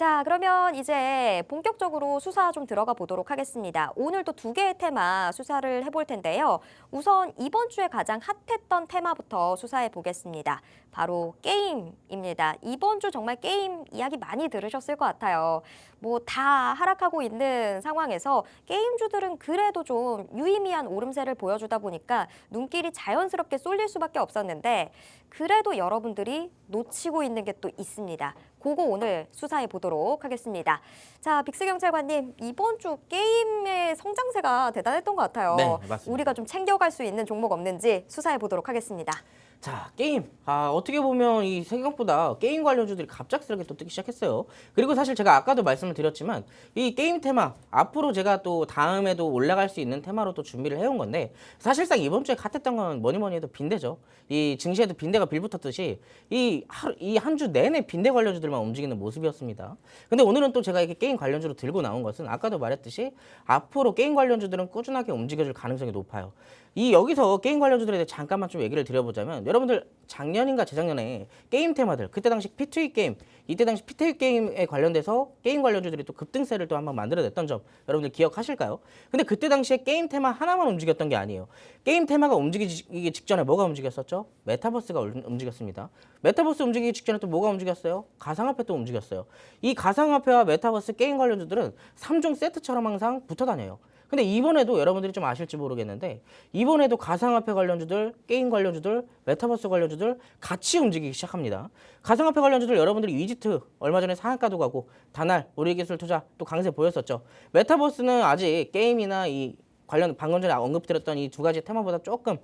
자, 그러면 이제 본격적으로 수사 좀 들어가 보도록 하겠습니다. 오늘 또 두 개의 테마 수사를 해볼 텐데요. 우선 이번 주에 가장 핫했던 테마부터 수사해 보겠습니다. 바로 게임입니다. 이번 주 정말 게임 이야기 많이 들으셨을 것 같아요. 뭐 다 하락하고 있는 상황에서 게임주들은 그래도 좀 유의미한 오름세를 보여주다 보니까 눈길이 자연스럽게 쏠릴 수밖에 없었는데 그래도 여러분들이 놓치고 있는 게 또 있습니다. 그거 오늘 수사해 보도록 하겠습니다. 자, 빅스 경찰관님, 이번 주 게임의 성장세가 대단했던 것 같아요. 네, 맞습니다. 우리가 좀 챙겨갈 수 있는 종목 없는지 수사해 보도록 하겠습니다. 자, 게임. 어떻게 보면 이 생각보다 게임 관련주들이 갑작스럽게 또 뜨기 시작했어요. 그리고 사실 제가 아까도 말씀을 드렸지만 이 게임 테마 앞으로 제가 또 다음에도 올라갈 수 있는 테마로 또 준비를 해온 건데 사실상 이번 주에 핫했던 건 뭐니 해도 빈대죠. 이 증시에도 빈대가 빌붙었듯이 이 한 주 내내 빈대 관련주들만 움직이는 모습이었습니다. 근데 오늘은 또 제가 이렇게 게임 관련주로 들고 나온 것은 아까도 말했듯이 앞으로 게임 관련주들은 꾸준하게 움직여줄 가능성이 높아요. 이 여기서 게임 관련주들에 대해 잠깐만 좀 얘기를 드려보자면 여러분들 작년인가 재작년에 게임 테마들 그때 당시 P2E 게임 이때 당시 P2E 게임에 관련돼서 게임 관련주들이 또 급등세를 또 한번 만들어냈던 점 여러분들 기억하실까요? 근데 그때 당시에 게임 테마 하나만 움직였던 게 아니에요. 게임 테마가 움직이기 직전에 뭐가 움직였었죠? 메타버스가 움직였습니다. 메타버스 움직이기 직전에 또 뭐가 움직였어요? 가상화폐 또 움직였어요. 이 가상화폐와 메타버스 게임 관련주들은 3종 세트처럼 항상 붙어 다녀요. 근데 이번에도 여러분들이 좀 아실지 모르겠는데 이번에도 가상화폐 관련주들, 게임 관련주들, 메타버스 관련주들 같이 움직이기 시작합니다. 가상화폐 관련주들 여러분들이 위지트 얼마 전에 상한가도 가고 다날 우리기술투자 또 강세 보였었죠. 메타버스는 아직 게임이나 이 관련 방금 전에 언급드렸던 이 두 가지 테마보다 조금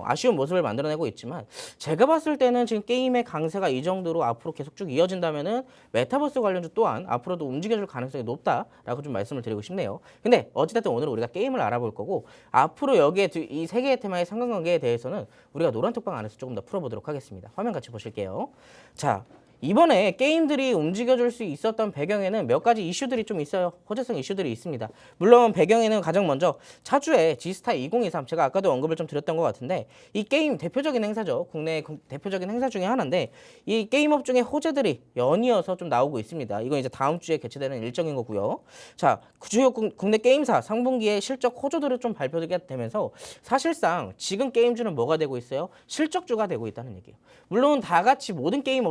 아쉬운 모습을 만들어내고 있지만 제가 봤을 때는 지금 게임의 강세가 이 정도로 앞으로 계속 쭉 이어진다면은 메타버스 관련주 또한 앞으로도 움직여줄 가능성이 높다라고 좀 말씀을 드리고 싶네요. 근데 어찌됐든 오늘 우리가 게임을 알아볼 거고 앞으로 여기에 이 세 개의 테마의 상관관계에 대해서는 우리가 노란톡방 안에서 조금 더 풀어보도록 하겠습니다. 화면 같이 보실게요. 자. 이번에 게임들이 움직여줄 수 있었던 배경에는 몇 가지 이슈들이 좀 있어요. 호재성 이슈들이 있습니다. 물론 배경에는 가장 먼저 차주의 지스타 2023 제가 아까도 언급을 좀 드렸던 것 같은데 이 게임 대표적인 행사죠. 국내 대표적인 행사 중에 하나인데 이 게임업 중에 호재들이 연이어서 좀 나오고 있습니다. 이건 이제 다음 주에 개최되는 일정인 거고요. 자, 주요 국내 게임사 상분기에 실적 호조들을 좀 발표되게 되면서 사실상 지금 게임주는 뭐가 되고 있어요? 실적주가 되고 있다는 얘기예요. 물론 다 같이 모든 게임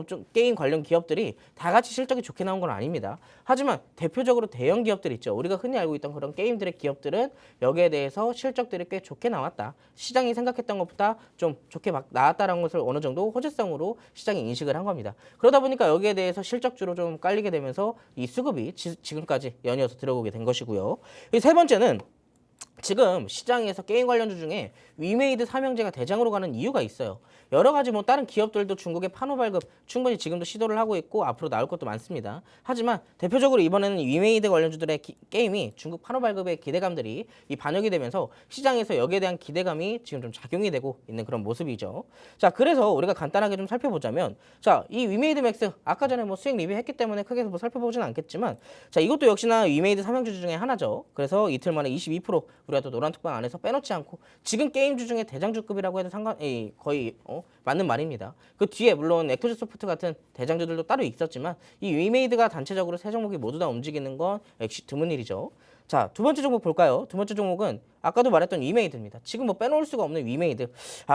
관련 기업들이 다 같이 실적이 좋게 나온 건 아닙니다. 하지만 대표적으로 대형 기업들 있죠. 우리가 흔히 알고 있던 그런 게임들의 기업들은 여기에 대해서 실적들이 꽤 좋게 나왔다. 시장이 생각했던 것보다 좀 좋게 나왔다는 것을 어느 정도 호재성으로 시장이 인식을 한 겁니다. 그러다 보니까 여기에 대해서 실적주로 좀 깔리게 되면서 이 수급이 지금까지 연이어서 들어오게 된 것이고요. 세 번째는 지금 시장에서 게임 관련주 중에 위메이드 삼형제가 대장으로 가는 이유가 있어요. 여러 가지 뭐 다른 기업들도 중국의 판호 발급 충분히 지금도 시도를 하고 있고 앞으로 나올 것도 많습니다. 하지만 대표적으로 이번에는 위메이드 관련주들의 게임이 중국 판호 발급의 기대감들이 이 반영이 되면서 시장에서 여기에 대한 기대감이 지금 좀 작용이 되고 있는 그런 모습이죠. 자, 그래서 우리가 간단하게 좀 살펴보자면 자, 이 위메이드 맥스 아까 전에 뭐 수익 리뷰했기 때문에 크게 뭐 살펴보진 않겠지만 자, 이것도 역시나 위메이드 삼형주 중에 하나죠. 그래서 이틀 만에 22% 우리가 또 노란톡방 안에서 빼놓지 않고 지금 게임주 중에 대장주급이라고 해도 거의 맞는 말입니다. 그 뒤에 물론 에코즈 소프트 같은 대장주들도 따로 있었지만 이 위메이드가 단체적으로 세 종목이 모두 다 움직이는 건 역시 드문 일이죠. 자, 두 번째 종목 볼까요? 두 번째 종목은 아까도 말했던 위메이드입니다. 지금 뭐 빼놓을 수가 없는 위메이드.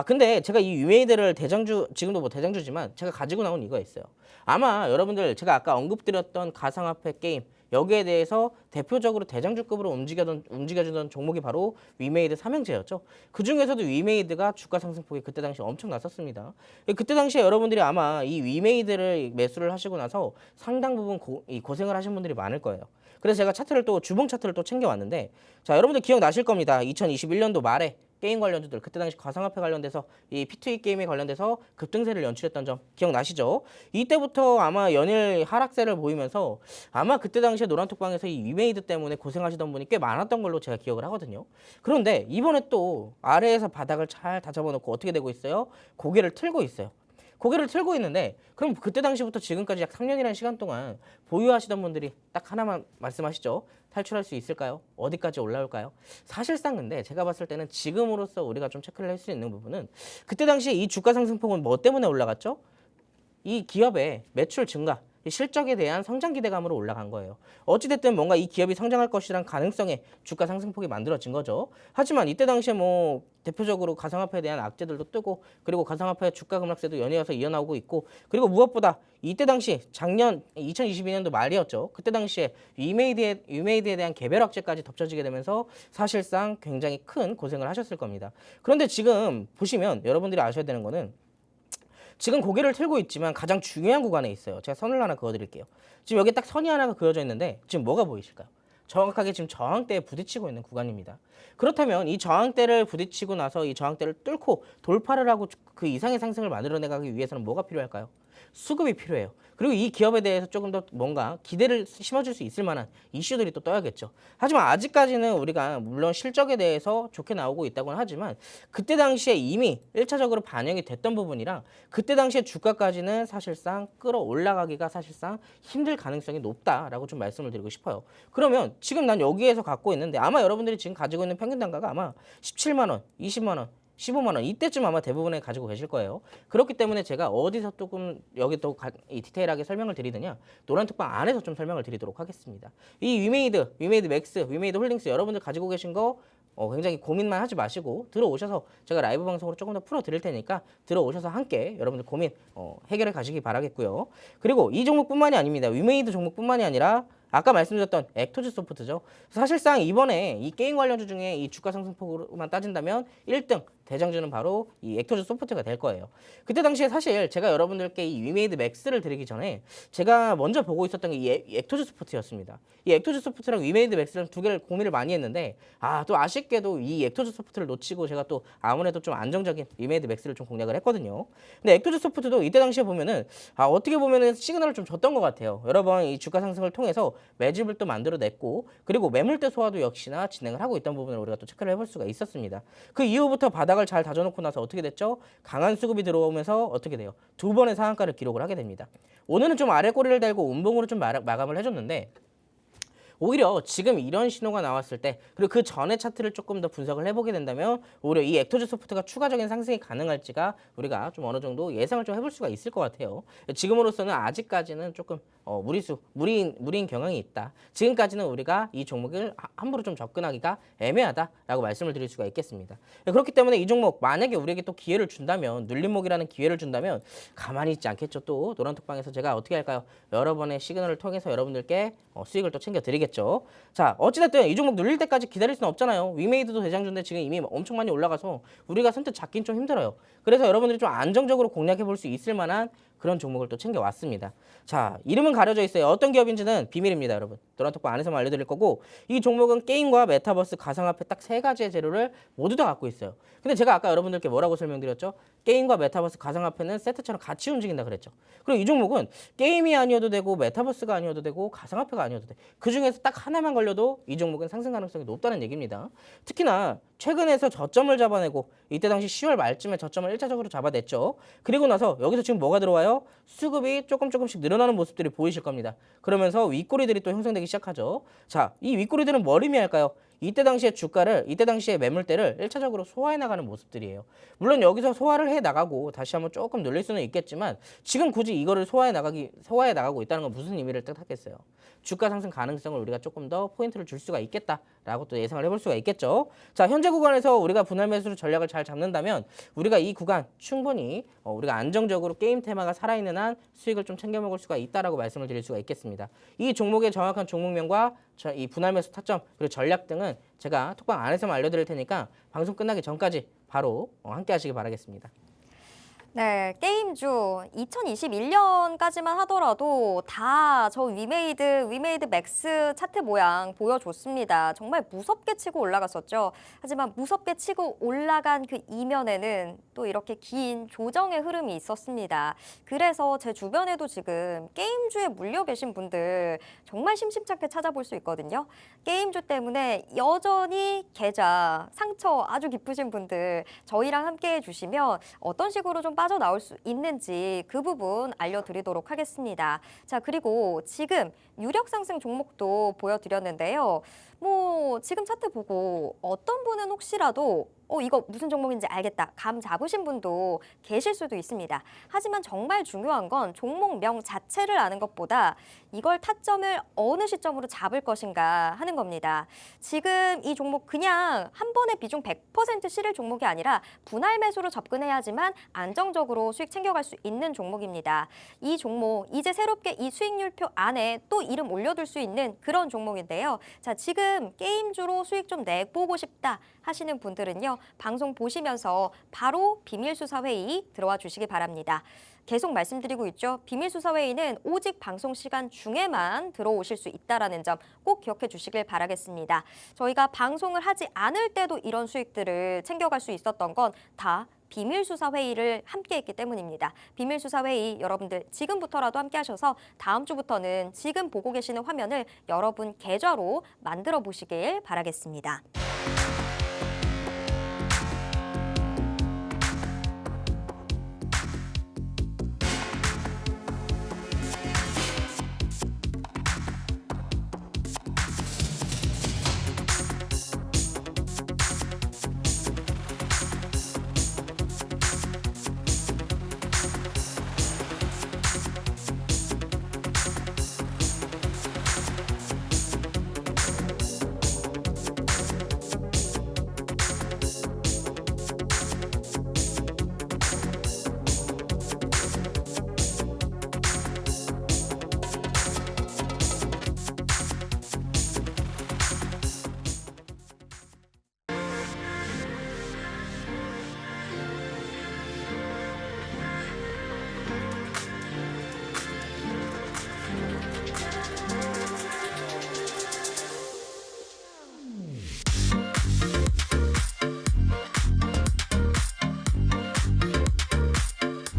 근데 제가 이 위메이드를 지금도 뭐 대장주지만 제가 가지고 나온 이유가 있어요. 아마 여러분들 제가 아까 언급드렸던 가상화폐 게임 여기에 대해서 대표적으로 대장주급으로 움직여주던 종목이 바로 위메이드 삼형제였죠. 그 중에서도 위메이드가 주가 상승폭이 그때 당시 엄청 났었습니다. 그때 당시에 여러분들이 아마 이 위메이드를 매수를 하시고 나서 상당 부분 고생을 하신 분들이 많을 거예요. 그래서 제가 주봉 차트를 또 챙겨왔는데 자, 여러분들 기억나실 겁니다. 2021년도 말에 게임 관련주들 그때 당시 가상화폐 관련돼서 이 P2E 게임에 관련돼서 급등세를 연출했던 점 기억나시죠? 이때부터 아마 연일 하락세를 보이면서 아마 그때 당시에 노란톡방에서 이 위메이드 때문에 고생하시던 분이 꽤 많았던 걸로 제가 기억을 하거든요. 그런데 이번에 또 아래에서 바닥을 잘 다잡아놓고 어떻게 되고 있어요? 고개를 틀고 있어요. 고개를 틀고 있는데 그럼 그때 당시부터 지금까지 약 3년이라는 시간 동안 보유하시던 분들이 딱 하나만 말씀하시죠. 탈출할 수 있을까요? 어디까지 올라올까요? 사실상 근데 제가 봤을 때는 지금으로서 우리가 좀 체크를 할 수 있는 부분은 그때 당시에 이 주가 상승폭은 뭐 때문에 올라갔죠? 이 기업의 매출 증가 이 실적에 대한 성장 기대감으로 올라간 거예요. 어찌됐든 뭔가 이 기업이 성장할 것이란 가능성에 주가 상승폭이 만들어진 거죠. 하지만 이때 당시에 뭐 대표적으로 가상화폐에 대한 악재들도 뜨고 그리고 가상화폐 주가 급락세도 연이어서 이어나오고 있고 그리고 무엇보다 이때 당시 작년 2022년도 말이었죠. 그때 당시에 위메이드에 대한 개별 악재까지 덮쳐지게 되면서 사실상 굉장히 큰 고생을 하셨을 겁니다. 그런데 지금 보시면 여러분들이 아셔야 되는 거는 지금 고개를 틀고 있지만 가장 중요한 구간에 있어요. 제가 선을 하나 그어드릴게요. 지금 여기 딱 선이 하나가 그어져 있는데 지금 뭐가 보이실까요? 정확하게 지금 저항대에 부딪히고 있는 구간입니다. 그렇다면 이 저항대를 부딪히고 나서 이 저항대를 뚫고 돌파를 하고 그 이상의 상승을 만들어내가기 위해서는 뭐가 필요할까요? 수급이 필요해요. 그리고 이 기업에 대해서 조금 더 뭔가 기대를 심어줄 수 있을 만한 이슈들이 또 떠야겠죠. 하지만 아직까지는 우리가 물론 실적에 대해서 좋게 나오고 있다고는 하지만 그때 당시에 이미 1차적으로 반영이 됐던 부분이라 그때 당시에 주가까지는 사실상 끌어올라가기가 사실상 힘들 가능성이 높다라고 좀 말씀을 드리고 싶어요. 그러면 지금 난 여기에서 갖고 있는데 아마 여러분들이 지금 가지고 있는 평균 단가가 아마 17만 원, 20만 원, 15만 원 이때쯤 아마 대부분에 가지고 계실 거예요. 그렇기 때문에 제가 어디서 조금 여기 또 디테일하게 설명을 드리느냐 노란 톡방 안에서 좀 설명을 드리도록 하겠습니다. 이 위메이드 맥스, 위메이드 홀딩스 여러분들 가지고 계신 거 굉장히 고민만 하지 마시고 들어오셔서 제가 라이브 방송으로 조금 더 풀어 드릴 테니까 들어오셔서 함께 여러분들 고민 해결해 가시기 바라겠고요. 그리고 이 종목뿐만이 아닙니다. 위메이드 종목뿐만이 아니라 아까 말씀드렸던 액토즈 소프트죠. 사실상 이번에 이 게임 관련주 중에 이 주가 상승폭으로만 따진다면 1등 대장주는 바로 이 액토즈 소프트가 될 거예요. 그때 당시에 사실 제가 여러분들께 이 위메이드 맥스를 드리기 전에 제가 먼저 보고 있었던 게 이 액토즈 소프트였습니다. 이 액토즈 소프트랑 위메이드 맥스랑 두 개를 고민을 많이 했는데 또 아쉽게도 이 액토즈 소프트를 놓치고 제가 또 아무래도 좀 안정적인 위메이드 맥스를 좀 공략을 했거든요. 근데 액토즈 소프트도 이때 당시에 보면은 어떻게 보면은 시그널을 좀 줬던 것 같아요. 여러 번 이 주가 상승을 통해서 매집을 또 만들어냈고 그리고 매물대 소화도 역시나 진행을 하고 있던 부분을 우리가 또 체크를 해볼 수가 있었습니다. 그 이후부터 바닥을 잘 다져놓고 나서 어떻게 됐죠? 강한 수급이 들어오면서 어떻게 돼요? 두 번의 상한가를 기록을 하게 됩니다. 오늘은 좀 아래 꼬리를 달고 운봉으로 좀 마감을 해줬는데 오히려 지금 이런 신호가 나왔을 때 그리고 그 전의 차트를 조금 더 분석을 해보게 된다면 오히려 이 액토즈 소프트가 추가적인 상승이 가능할지가 우리가 좀 어느 정도 예상을 좀 해볼 수가 있을 것 같아요. 지금으로서는 아직까지는 조금 무리인 경향이 있다. 지금까지는 우리가 이 종목을 함부로 좀 접근하기가 애매하다라고 말씀을 드릴 수가 있겠습니다. 그렇기 때문에 이 종목 만약에 우리에게 또 기회를 준다면 눌림목이라는 기회를 준다면 가만히 있지 않겠죠. 또 노란톡방에서 제가 어떻게 할까요? 여러 번의 시그널을 통해서 여러분들께 수익을 또 챙겨드리겠죠. 자, 어찌됐든 이 종목 눌릴 때까지 기다릴 수는 없잖아요. 위메이드도 대장주인데 지금 이미 엄청 많이 올라가서 우리가 선뜻 잡긴 좀 힘들어요. 그래서 여러분들이 좀 안정적으로 공략해 볼 수 있을 만한 그런 종목을 또 챙겨왔습니다. 자, 이름은 가려져 있어요. 어떤 기업인지는 비밀입니다, 여러분. 노란톡방 안에서만 알려드릴 거고 이 종목은 게임과 메타버스, 가상화폐 딱 세 가지의 재료를 모두 다 갖고 있어요. 근데 제가 아까 여러분들께 뭐라고 설명드렸죠? 게임과 메타버스, 가상화폐는 세트처럼 같이 움직인다 그랬죠. 그리고 이 종목은 게임이 아니어도 되고 메타버스가 아니어도 되고 가상화폐가 아니어도 돼. 그 중에서 딱 하나만 걸려도 이 종목은 상승 가능성이 높다는 얘기입니다. 특히나 최근에서 저점을 잡아내고 이때 당시 10월 말쯤에 저점을 1차적으로 잡아냈죠. 그리고 나서 여기서 지금 뭐가 들어와요? 수급이 조금씩 늘어나는 모습들이 보이실 겁니다. 그러면서 윗꼬리들이 또 형성되기 시작하죠. 자, 이 윗꼬리들은 뭘 의미할까요? 이때 당시에 이때 당시에 매물대를 1차적으로 소화해 나가는 모습들이에요. 물론 여기서 소화를 해 나가고 다시 한번 조금 늘릴 수는 있겠지만 지금 굳이 이거를 소화해 나가고 있다는 건 무슨 의미를 뜻하겠어요? 주가 상승 가능성을 우리가 조금 더 포인트를 줄 수가 있겠다라고 또 예상을 해볼 수가 있겠죠. 자, 현재 구간에서 우리가 분할 매수로 전략을 잘 잡는다면 우리가 이 구간 충분히 우리가 안정적으로 게임 테마가 살아있는 한 수익을 좀 챙겨 먹을 수가 있다라고 말씀을 드릴 수가 있겠습니다. 이 종목의 정확한 종목명과 이 분할 매수 타점 그리고 전략 등은 제가 톡방 안에서만 알려드릴 테니까 방송 끝나기 전까지 바로 함께 하시기 바라겠습니다. 네, 게임주 2021년까지만 하더라도 다 저 위메이드 맥스 차트 모양 보여줬습니다. 정말 무섭게 치고 올라갔었죠. 하지만 무섭게 치고 올라간 그 이면에는 또 이렇게 긴 조정의 흐름이 있었습니다. 그래서 제 주변에도 지금 게임주에 물려 계신 분들 정말 심심찮게 찾아볼 수 있거든요. 게임주 때문에 여전히 계좌 상처 아주 깊으신 분들 저희랑 함께 해주시면 어떤 식으로 좀 빠져나올 수 있는지 그 부분 알려드리도록 하겠습니다. 자, 그리고 지금 유력 상승 종목도 보여드렸는데요. 뭐 지금 차트 보고 어떤 분은 혹시라도 이거 무슨 종목인지 알겠다. 감 잡으신 분도 계실 수도 있습니다. 하지만 정말 중요한 건 종목명 자체를 아는 것보다 이걸 타점을 어느 시점으로 잡을 것인가 하는 겁니다. 지금 이 종목 그냥 한 번에 비중 100% 실을 종목이 아니라 분할 매수로 접근해야지만 안정적으로 수익 챙겨갈 수 있는 종목입니다. 이 종목 이제 새롭게 이 수익률표 안에 또 이름 올려둘 수 있는 그런 종목인데요. 자, 지금 게임주로 수익 좀 내보고 싶다 하시는 분들은요. 방송 보시면서 바로 비밀수사회의 들어와 주시기 바랍니다. 계속 말씀드리고 있죠. 비밀수사회의는 오직 방송 시간 중에만 들어오실 수 있다는 점 꼭 기억해 주시길 바라겠습니다. 저희가 방송을 하지 않을 때도 이런 수익들을 챙겨갈 수 있었던 건 다 비밀수사회의를 함께 했기 때문입니다. 비밀수사회의 여러분들 지금부터라도 함께 하셔서 다음 주부터는 지금 보고 계시는 화면을 여러분 계좌로 만들어 보시길 바라겠습니다.